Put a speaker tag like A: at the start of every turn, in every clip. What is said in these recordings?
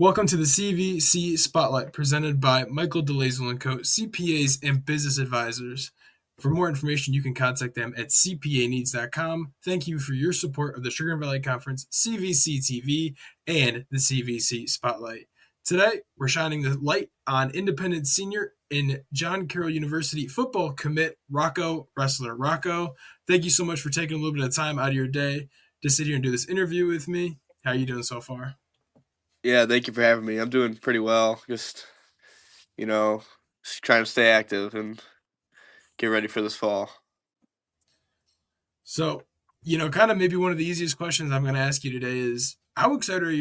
A: Welcome to the CVC Spotlight presented by Michael DeLazel and Co., CPAs and business advisors. For more information, you can contact them at cpaneeds.com. Thank you for your support of the Sugar Valley Conference, CVC TV, and the CVC Spotlight. Today, we're shining the light on independent senior in John Carroll University football commit Rocco Ressler. Rocco, thank you so much for taking a little bit of time out of your day to sit here and do this interview with me. How are you doing so far?
B: Yeah, thank you for having me. I'm doing pretty well. You know, just trying to stay active and get ready for this fall.
A: So, kind of maybe one of the easiest questions I'm going to ask you today is how excited are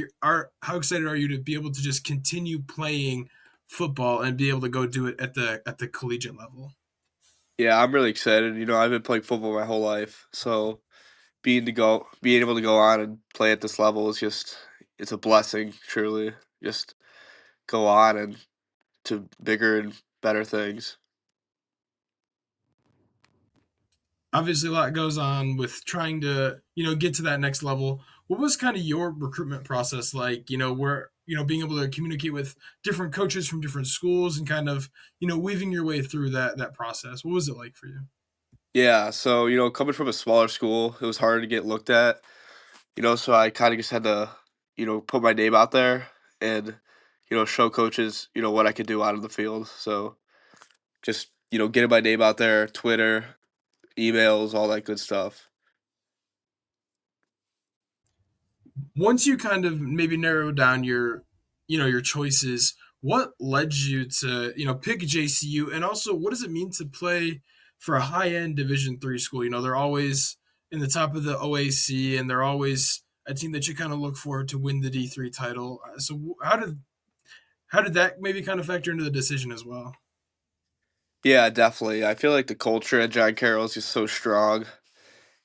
A: you to be able to just continue playing football and be able to go do it at the collegiate level?
B: Yeah, I'm really excited. I've been playing football my whole life, so being able to go on and play at this level is it's a blessing, truly. Just go on and to bigger and better things.
A: Obviously, a lot goes on with trying to get to that next level. What was kind of your recruitment process like? Where being able to communicate with different coaches from different schools and kind of weaving your way through that process. What was it like for you?
B: Yeah, so coming from a smaller school, it was hard to get looked at. So I kind of just had to, put my name out there and, show coaches, what I could do out of the field. So just, getting my name out there, Twitter, emails, all that good stuff.
A: Once you kind of maybe narrow down your choices, what led you to pick JCU, and also what does it mean to play for a high end Division 3 school? They're always in the top of the OAC, and they're always a team that you kind of look for to win the D3 title. So how did that maybe kind of factor into the decision as well?
B: Yeah, definitely. I feel like the culture at John Carroll is just so strong.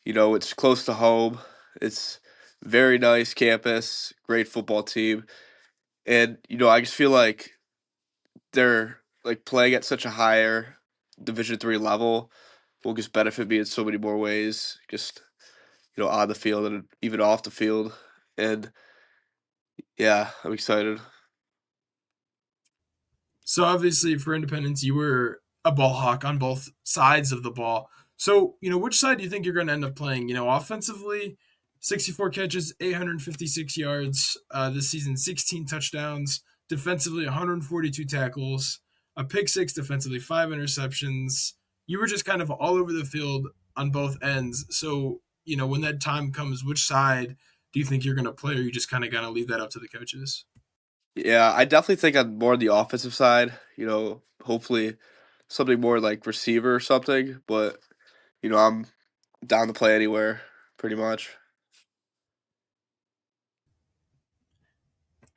B: It's close to home. It's very nice campus, great football team. And, I just feel like they're like playing at such a higher Division 3 level will just benefit me in so many more ways. Just on the field and even off the field. And yeah, I'm excited.
A: So obviously for Independence, you were a ball hawk on both sides of the ball. So, which side do you think you're going to end up playing? Offensively, 64 catches, 856 yards this season, 16 touchdowns. Defensively, 142 tackles, a pick six defensively, five interceptions. You were just kind of all over the field on both ends. So, when that time comes, which side do you think you're going to play, or you just kind of going to leave that up to the coaches?
B: Yeah, I definitely think I'm more on the offensive side. Hopefully something more like receiver or something. But I'm down to play anywhere, pretty much.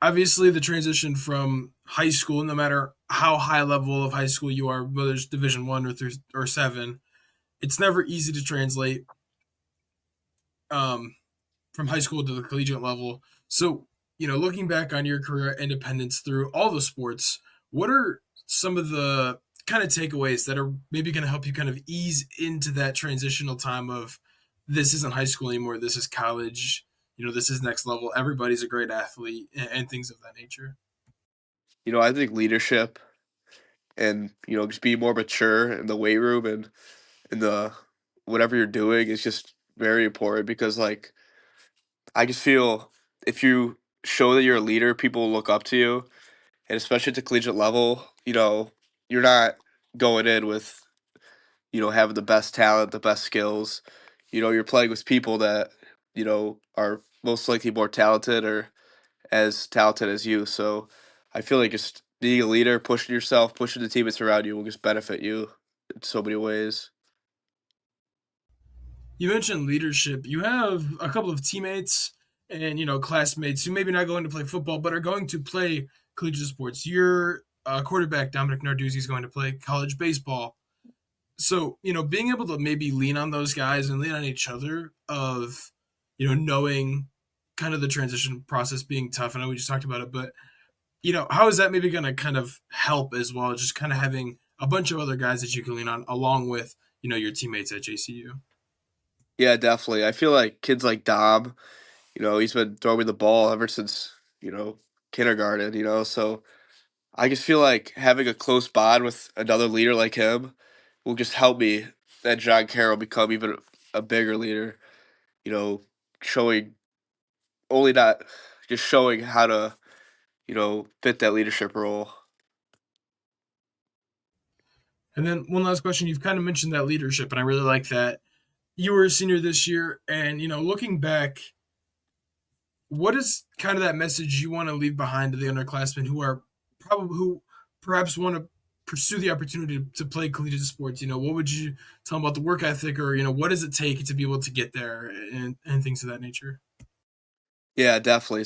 A: Obviously the transition from high school, no matter how high level of high school you are, whether it's Division 1 or through or seven, it's never easy to translate um, from high school to the collegiate level. So, looking back on your career at Independence through all the sports, what are some of the kind of takeaways that are maybe going to help you kind of ease into that transitional time of this isn't high school anymore, this is college, this is next level, everybody's a great athlete, and things of that nature?
B: I think leadership and just being more mature in the weight room and in the whatever you're doing is just very important because I just feel if you show that you're a leader, people will look up to you, and especially at the collegiate level, you're not going in with having the best talent, the best skills. You're playing with people that are most likely more talented or as talented as you. So I feel like just being a leader, pushing yourself, pushing the teammates around you will just benefit you in so many ways.
A: You mentioned leadership. You have a couple of teammates and classmates who maybe not going to play football, but are going to play collegiate sports. Your quarterback Dominic Narduzzi is going to play college baseball. So being able to maybe lean on those guys and lean on each other of knowing kind of the transition process being tough. I know we just talked about it, but how is that maybe going to kind of help as well? Just kind of having a bunch of other guys that you can lean on along with your teammates at JCU.
B: Yeah, definitely. I feel like kids like Dom, he's been throwing me the ball ever since, kindergarten, so I just feel like having a close bond with another leader like him will just help me and John Carroll become even a bigger leader, you know, showing only not just showing how to, fit that leadership role.
A: And then one last question. You've kind of mentioned that leadership, and I really like that. You were a senior this year, and looking back, what is kind of that message you want to leave behind to the underclassmen who perhaps want to pursue the opportunity to play collegiate sports? What would you tell them about the work ethic, or what does it take to be able to get there, and things of that nature?
B: Yeah, definitely.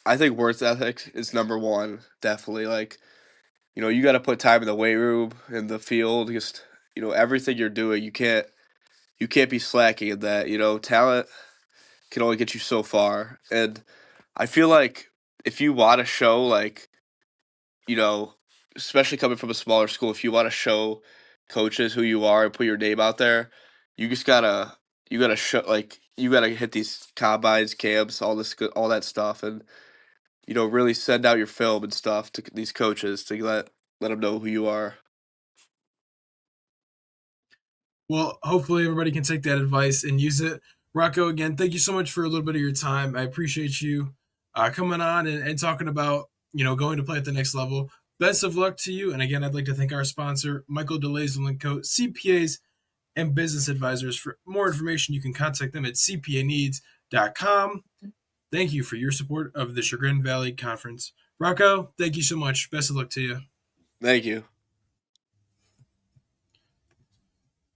B: I think work ethic is number one. Definitely, like you got to put time in the weight room, in the field, just everything you're doing. You can't be slacking in that. Talent can only get you so far, and I feel like if you want to show you know, especially coming from a smaller school, if you want to show coaches who you are and put your name out there, you just gotta show you gotta hit these combines, camps, all that stuff, and really send out your film and stuff to these coaches to let them know who you are.
A: Well, hopefully everybody can take that advice and use it. Rocco, again, thank you so much for a little bit of your time. I appreciate you coming on and talking about going to play at the next level. Best of luck to you. And again, I'd like to thank our sponsor, Michael DeLazel & Co. CPAs and business advisors. For more information, you can contact them at cpaneeds.com. Thank you for your support of the Chagrin Valley Conference. Rocco, thank you so much. Best of luck to you.
B: Thank you.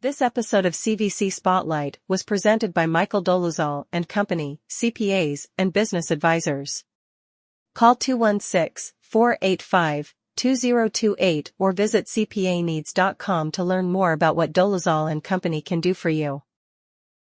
C: This episode of CVC Spotlight was presented by Michael Dolezal and Company, CPAs and business advisors. Call 216-485-2028 or visit cpaneeds.com to learn more about what Dolezal and Company can do for you.